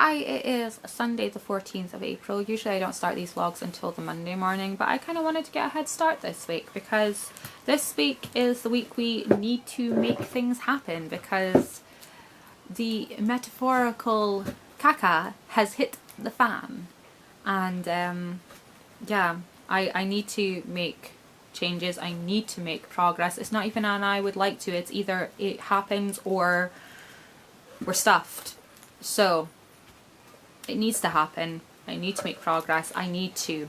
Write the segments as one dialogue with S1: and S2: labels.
S1: Hi, it is Sunday the 14th of April. Usually I don't start these vlogs until the Monday morning, but I kind of wanted to get a head start this week because this week is the week we need to make things happen because the metaphorical caca has hit the fan. And yeah, I need to make changes. I need to make progress. It's not even an I would like to. It's either it happens or we're stuffed. So it needs to happen. I need to make progress. I need to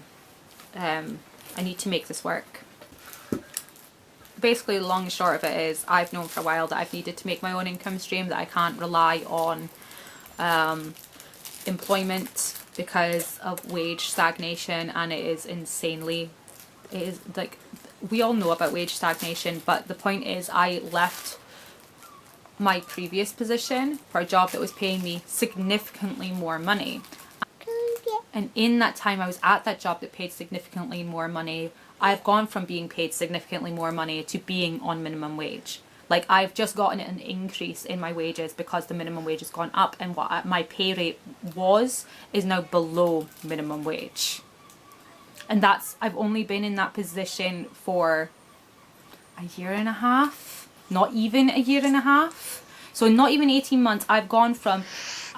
S1: make this work. Basically, the long and short of it is I've known for a while that I've needed to make my own income stream, that I can't rely on employment because of wage stagnation, and it is like, we all know about wage stagnation, but the point is I left my previous position for a job that was paying me significantly more money. And in that time I was at that job that paid significantly more money, I've gone from being paid significantly more money to being on minimum wage. Like, I've just gotten an increase in my wages because the minimum wage has gone up, and what my pay rate is now below minimum wage. And I've only been in that position for a year and a half. Not even a year and a half. So not even 18 months, I've gone from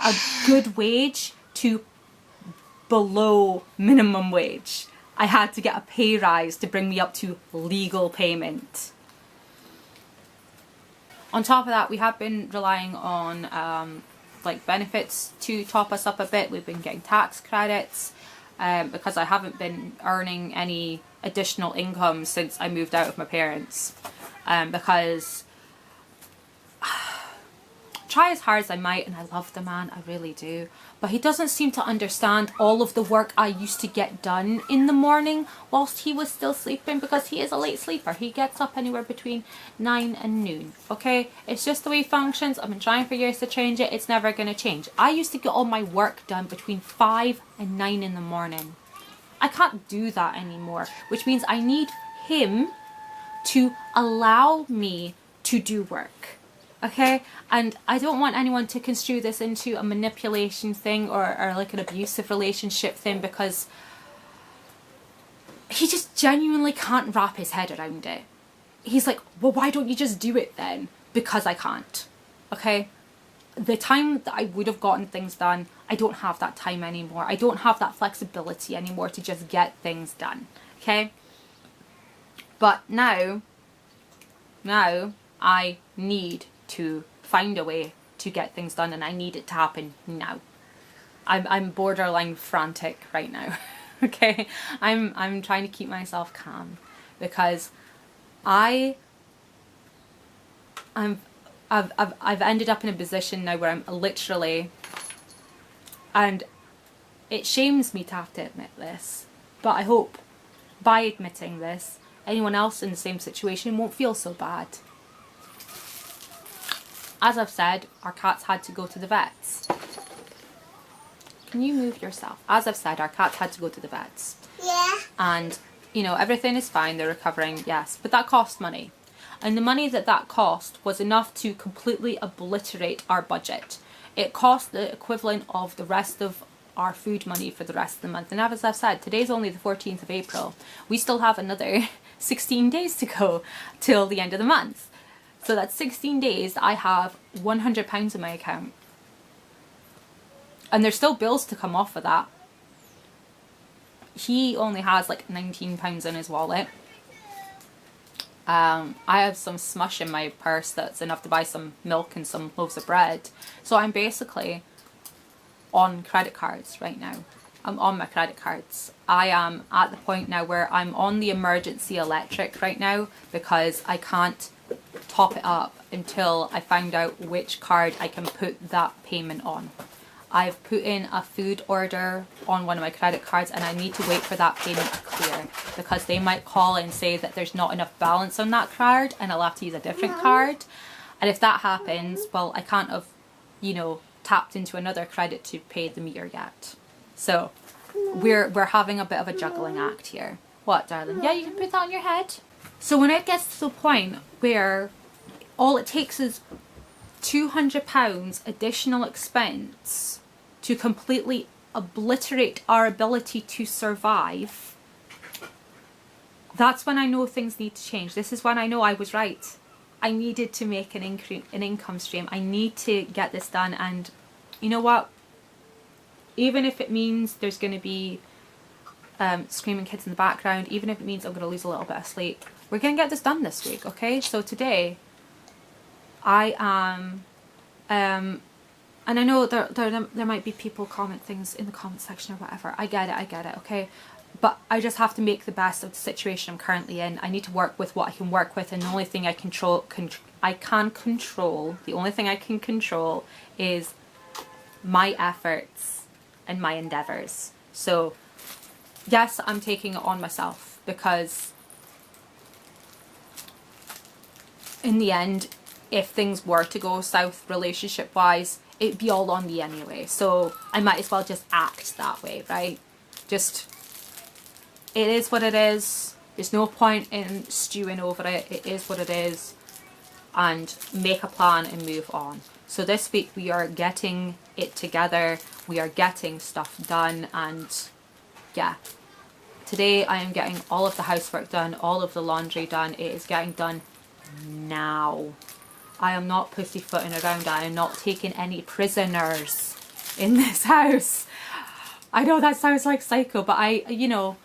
S1: a good wage to below minimum wage. I had to get a pay rise to bring me up to legal payment. On top of that, we have been relying on like benefits to top us up a bit. We've been getting tax credits because I haven't been earning any additional income since I moved out of my parents. Because try as hard as I might, and I love the man, I really do, but he doesn't seem to understand all of the work I used to get done in the morning whilst he was still sleeping, because he is a late sleeper. He gets up anywhere between 9 and noon, okay? It's just the way he functions. I've been trying for years to change it. It's never going to change. I used to get all my work done between 5 and 9 in the morning. I can't do that anymore, which means I need him to allow me to do work. Okay? And I don't want anyone to construe this into a manipulation thing or like an abusive relationship thing, because he just genuinely can't wrap his head around it. He's like, well, why don't you just do it then? Because I can't. Okay? The time that I would have gotten things done, I don't have that time anymore. I don't have that flexibility anymore to just get things done. Okay? But now I need to find a way to get things done, and I need it to happen now. I'm borderline frantic right now. Okay? I'm trying to keep myself calm because I've ended up in a position now where I'm literally, and it shames me to have to admit this, but I hope by admitting this, anyone else in the same situation won't feel so bad. As I've said, our cats had to go to the vets. Can you move yourself? As I've said, our cats had to go to the vets.
S2: Yeah.
S1: And, you know, everything is fine, they're recovering, yes, but that cost money. And the money that cost was enough to completely obliterate our budget. It cost the equivalent of the rest of our food money for the rest of the month. And as I've said, today's only the 14th of April. We still have another 16 days to go till the end of the month. So that's 16 days I have £100 in my account. And there's still bills to come off of that. He only has like £19 in his wallet. I have some smush in my purse that's enough to buy some milk and some loaves of bread. So I'm basically on credit cards right now. I'm on my credit cards. I am at the point now where I'm on the emergency electric right now because I can't top it up until I find out which card I can put that payment on. I've put in a food order on one of my credit cards, and I need to wait for that payment to clear because they might call and say that there's not enough balance on that card and I'll have to use a different card. And if that happens, well, I can't have, you know, tapped into another credit to pay the meter yet. So we're having a bit of a juggling act here. What, darling? Yeah, you can put that on your head. So when it gets to the point where all it takes is £200 additional expense to completely obliterate our ability to survive, that's when I know things need to change. This is when I know I was right. I needed to make an income stream. I need to get this done. And you know what? Even if it means there's going to be screaming kids in the background, even if it means I'm going to lose a little bit of sleep, we're going to get this done this week, okay? So today, I am, and I know there might be people comment things in the comment section or whatever. I get it, okay? But I just have to make the best of the situation I'm currently in. I need to work with what I can work with, and the only thing I can control, the only thing I can control is my efforts and my endeavors. So yes, I'm taking it on myself, because in the end, if things were to go south relationship wise, it'd be all on me anyway. So I might as well just act that way, right? Just, it is what it is. There's no point in stewing over it. It is what it is. And make a plan and move on. So this week we are getting it together. We are getting stuff done. And yeah, today I am getting all of the housework done, all of the laundry done. It is getting done now. I am not pussyfooting around. I am not taking any prisoners in this house. I know that sounds like psycho, but you know,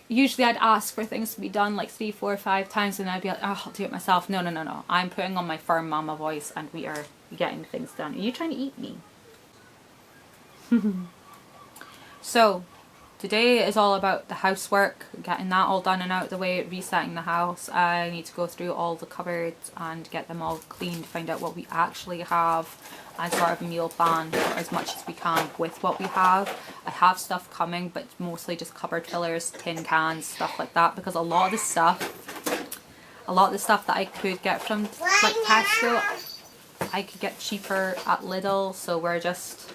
S1: usually I'd ask for things to be done like 3, 4, 5 times, and I'd be like, oh, I'll do it myself. No. I'm putting on my firm mama voice, and we are getting things done. Are you trying to eat me? So today is all about the housework, getting that all done and out of the way, resetting the house. I need to go through all the cupboards and get them all cleaned, find out what we actually have, and sort of a meal plan for as much as we can with what we have. I have stuff coming, but mostly just cupboard fillers, tin cans, stuff like that, because a lot of the stuff that I could get from like Tesco, I could get cheaper at Lidl. So we're just,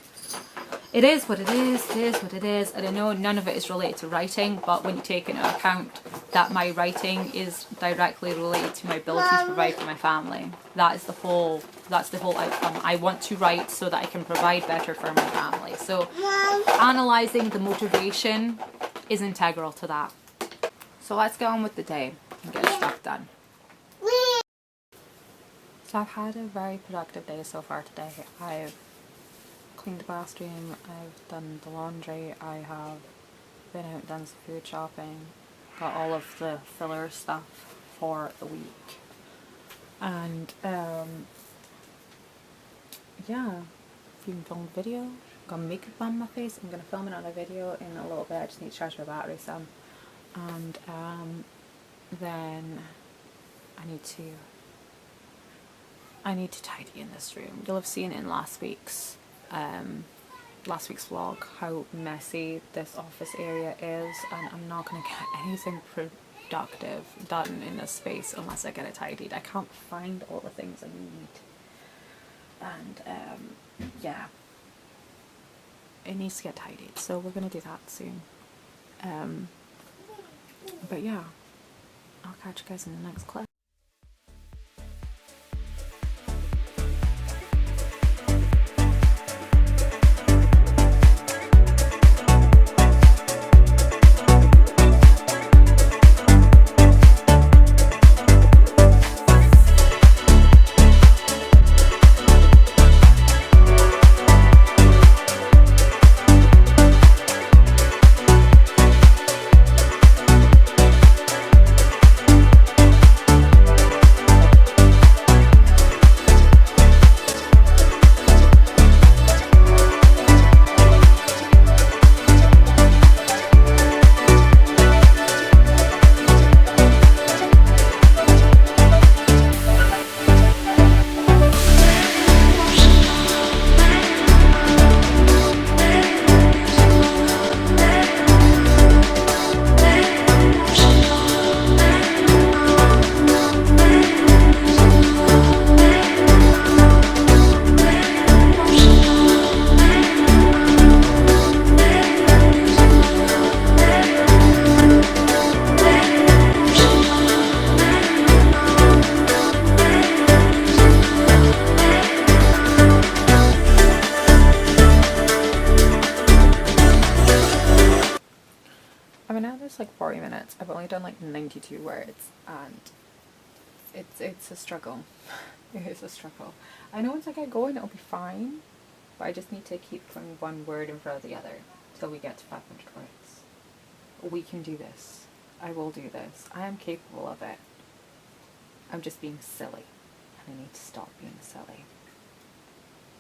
S1: it is what it is, it is what it is. And I know none of it is related to writing, but when you take into account that my writing is directly related to my ability to provide for my family, that's the whole outcome. I want to write so that I can provide better for my family. So analysing the motivation is integral to that. So let's get on with the day and get stuff done. So I've had a very productive day so far today. I've cleaned the bathroom, I've done the laundry, I have been out and done some food shopping, got all of the filler stuff for the week, and yeah, even filmed a video, got makeup on my face. I'm going to film another video in a little bit. I just need to charge my battery some, and then I need to tidy in this room. You'll have seen in last week's vlog how messy this office area is, and I'm not going to get anything productive done in this space unless I get it tidied. I can't find all the things I need, and yeah, it needs to get tidied, so we're going to do that soon. But yeah, I'll catch you guys in the next clip. been at this like 40 minutes. I've only done like 92 words, and it's a struggle. It is a struggle. I know once I get going it'll be fine, but I just need to keep putting one word in front of the other till we get to 500 words. We can do this. I will do this. I am capable of it. I'm just being silly, and I need to stop being silly.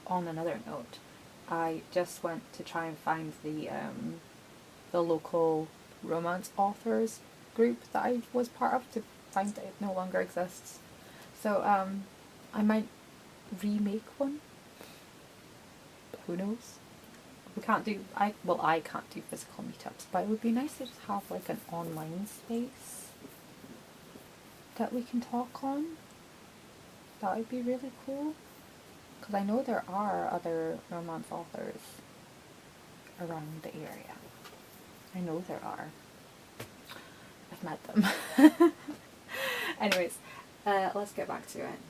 S1: On another note, I just went to try and find the local romance authors group that I was part of, to find that it no longer exists. So I might remake one. Who knows? We can't do I can't do physical meetups, but it would be nice to just have like an online space that we can talk on. That would be really cool, because I know there are other romance authors around the area. I know there are. I've met them. Anyways, let's get back to it.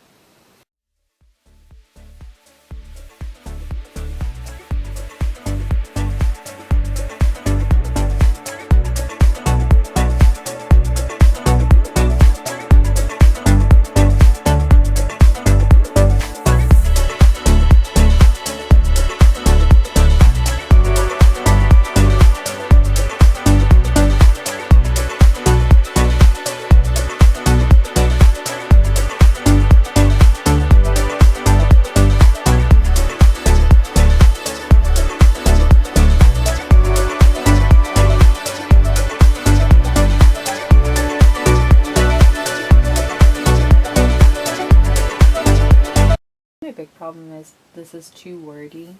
S1: My big problem is this is too wordy.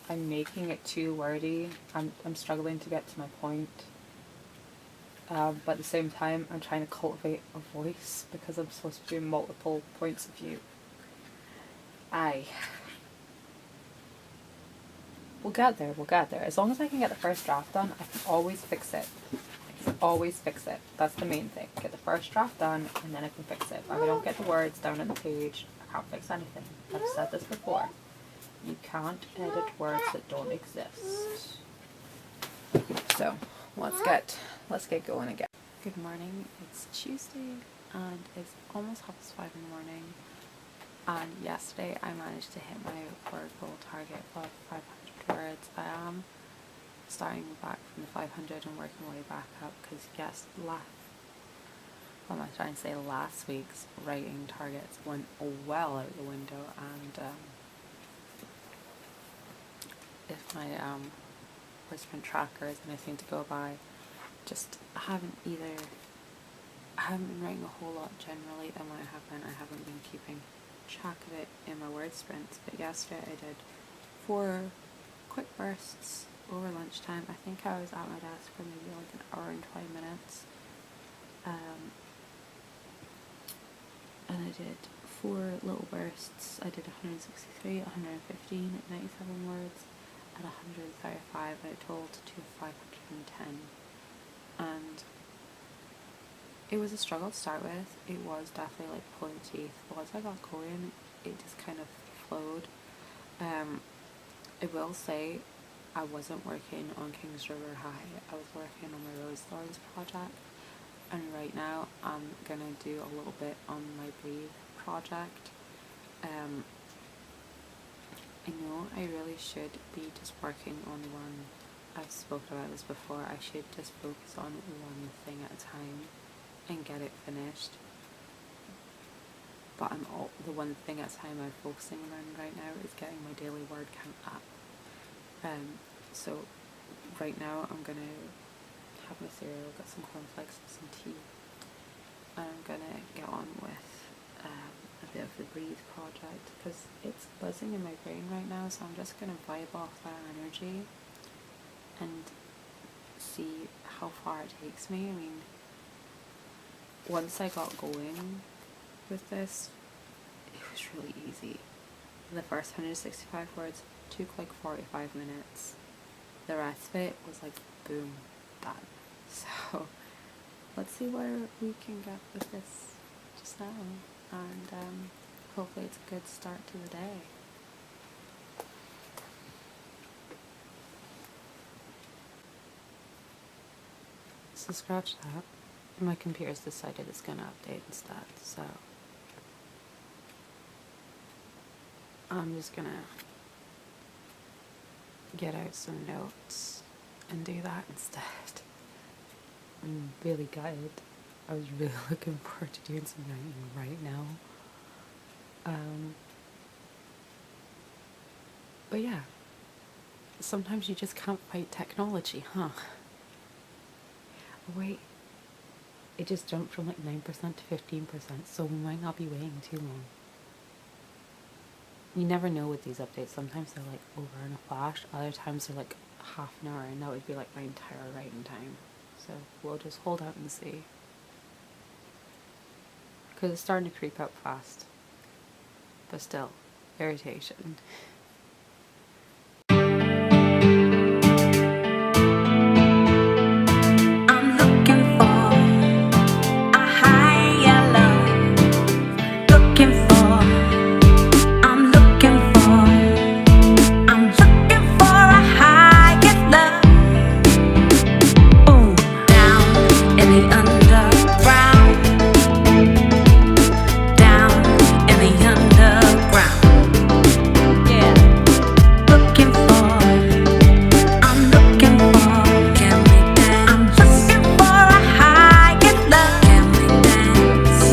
S1: I'm making it too wordy. I'm struggling to get to my point. But at the same time, I'm trying to cultivate a voice because I'm supposed to do multiple points of view. We'll get there, we'll get there. As long as I can get the first draft done, I can always fix it. I can always fix it. That's the main thing. Get the first draft done, and then I can fix it. If I don't get the words down on the page, I can't fix anything. I've said this before. You can't edit words that don't exist. So, let's get going again. Good morning. It's Tuesday, and it's almost 5:30 in the morning. And yesterday I managed to hit my word goal target of 500 words. I am starting back from the 500 and working my way back up, because yes, last week's writing targets went well out the window, and if my word tracker is anything to go by, I haven't been writing a whole lot generally, and when I haven't been keeping track of it in my word sprints. But yesterday I did 4 quick bursts over lunchtime. I think I was at my desk for maybe like an hour and 20 minutes. And I did 4 little bursts. I did 163, 115, 97 words, at 135, and it totaled to 510. And it was a struggle to start with. It was definitely like pulling teeth, but once I got going, it just kind of flowed. I will say I wasn't working on Kings River High. I was working on my Rose Thorns project, and right now I'm gonna do a little bit on my Breathe project. I know I really should be just working on one. I've spoken about this before. I should just focus on one thing at a time and get it finished. But the one thing at a time I'm focusing on right now is getting my daily word count up. So right now I'm gonna have my cereal, got some cornflakes and some tea, and I'm gonna get on with a bit of the Breathe project, because it's buzzing in my brain right now, so I'm just gonna vibe off that energy and see how far it takes me. I mean, once I got going with this, it was really easy. The first 165 words took like 45 minutes. The rest of it was like boom, done. So let's see where we can get with this just now, and hopefully it's a good start to the day.
S2: So scratch that. My computer's decided it's going to update instead, so I'm just going to get out some notes and do that instead. I'm really gutted. I was really looking forward to doing some writing right now. But yeah, sometimes you just can't fight technology, huh? Oh, wait, it just jumped from like 9% to 15%, so we might not be waiting too long. You never know with these updates. Sometimes they're like over in a flash, other times they're like half an hour, and that would be like my entire writing time. So we'll just hold out and see. Because it's starting to creep up fast. But still, irritation.
S3: I'm looking for a higher love. Looking for, I'm looking for a higher love. Boom, down in the underground. Down in the underground. Yeah. Looking for, I'm looking for, can we dance? I'm looking for a higher love. Can we dance?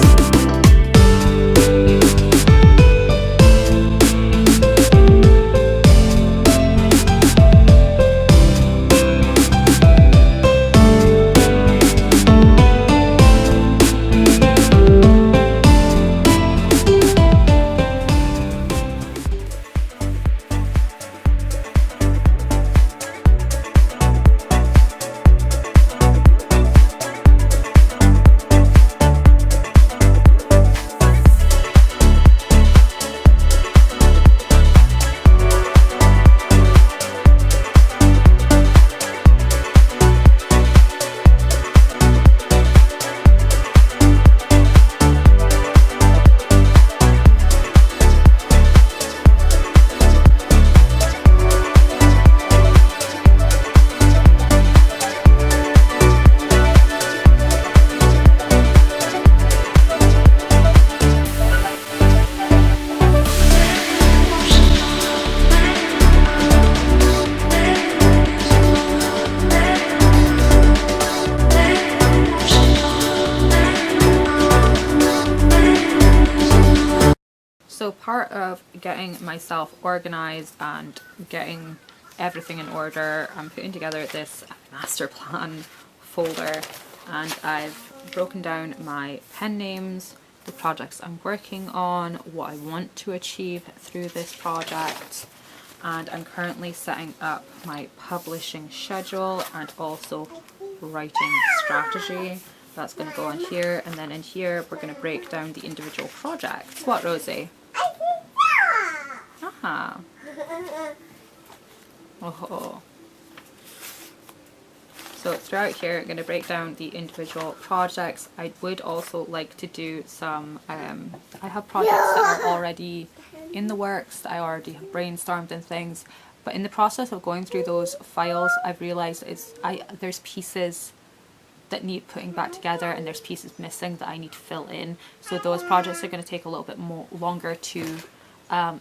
S1: So part of getting myself organized and getting everything in order, I'm putting together this master plan folder, and I've broken down my pen names, the projects I'm working on, what I want to achieve through this project, and I'm currently setting up my publishing schedule and also writing strategy. That's going to go on here, and then in here we're going to break down the individual projects. What, Rosie? Ah. Oh. So throughout here, I'm going to break down the individual projects. I would also like to do some, I have projects that are already in the works, that I already have brainstormed and things, but in the process of going through those files, I've realised there's pieces that need putting back together, and there's pieces missing that I need to fill in. So those projects are going to take a little bit longer to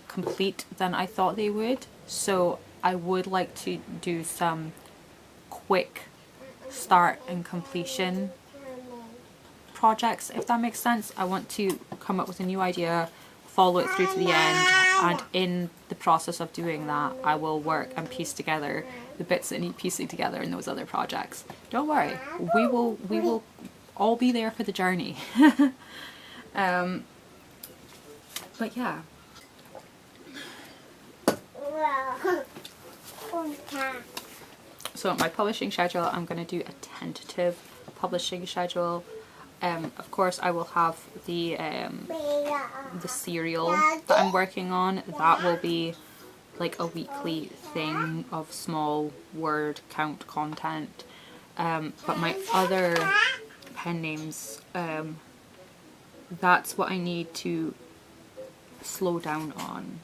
S1: complete than I thought they would. So I would like to do some quick start and completion projects, if that makes sense. I want to come up with a new idea, follow it through to the end, and in the process of doing that, I will work and piece together the bits that need piecing together in those other projects. Don't worry, we will all be there for the journey. But yeah. So my publishing schedule, I'm going to do a tentative publishing schedule. Of course, I will have the serial that I'm working on. That will be like a weekly thing of small word count content. But my other pen names, that's what I need to slow down on,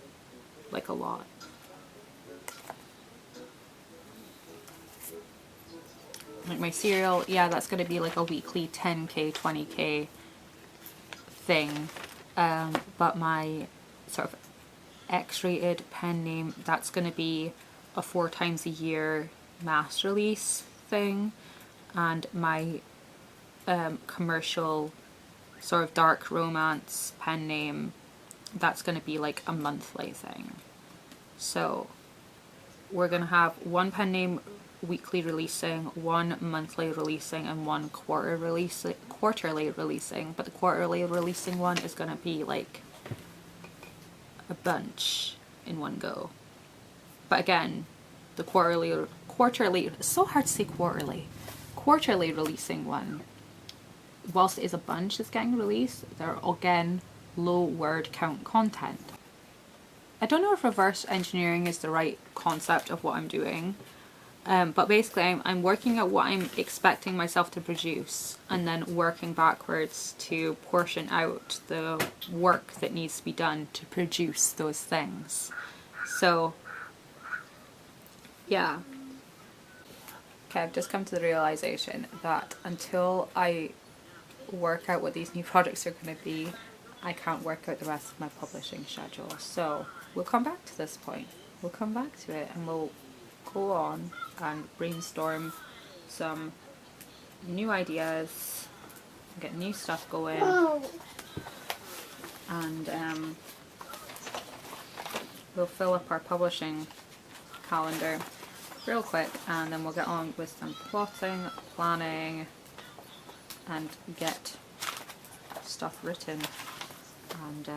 S1: like a lot. Like my serial, yeah, that's going to be like a weekly 10k, 20k thing. But my sort of X-rated pen name, that's going to be a 4 times a year mass release thing. And my commercial sort of dark romance pen name, that's going to be like a monthly thing. So we're going to have one pen name weekly releasing, one monthly releasing, and one quarterly releasing. But the quarterly releasing one is going to be like a bunch in one go. But again, the quarterly, it's so hard to say quarterly releasing one, whilst it is a bunch that's getting released, they're again low word count content. I don't know if reverse engineering is the right concept of what I'm doing, but basically I'm working at what I'm expecting myself to produce and then working backwards to portion out the work that needs to be done to produce those things. So yeah. Okay, I've just come to the realization that until I work out what these new projects are going to be, I can't work out the rest of my publishing schedule. So we'll come back to this point. We'll come back to it and we'll go on and brainstorm some new ideas, get new stuff going, and we'll fill up our publishing calendar real quick, and then we'll get on with some plotting, planning, and get stuff written. And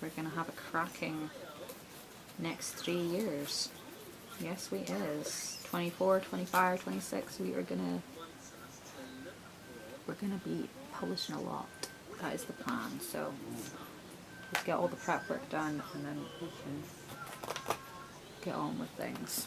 S1: we're gonna have a cracking next 3 years. Yes, we is. 24, 25, 26. We're gonna be publishing a lot. That is the plan. So let's get all the prep work done, and then we can get on with things.